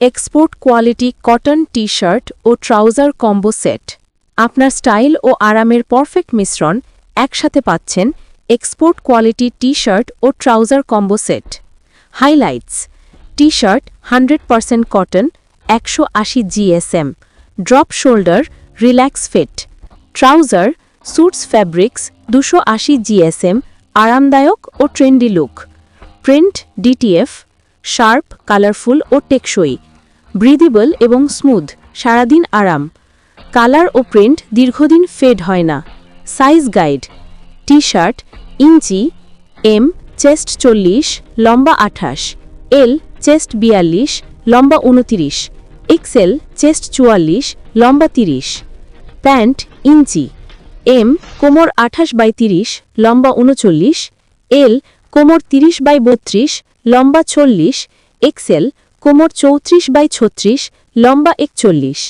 Export quality cotton T shirt ও trouser combo set. আপনার style ও আরামের পারফেক্ট মিশ্রণ একসাথে পাচ্ছেন এক্সপোর্ট কোয়ালিটি টি শার্ট ও trouser combo set. Highlights: T shirt 100% cotton, 180 GSM, drop shoulder, relax fit. Trouser suits fabrics, 280 GSM, আরামদায়ক ও trendy look. Print DTF, sharp, colourful ও টেকসই। ব্রিদেবল এবং স্মুথ, সারাদিন আরাম। কালার ও প্রিন্ট দীর্ঘদিন ফেড হয় না। Size guide: T shirt inch, M chest 40, লম্বা 28, এল চেস্ট 42, লম্বা 29, এক্সেল চেস্ট 44, লম্বা 30। প্যান্ট ইঞ্চি, এম কোমর 28/30, লম্বা 39, এল কোমর 30/32, লম্বা 40, এক্সেল কোমর 34/36, লম্বা 41।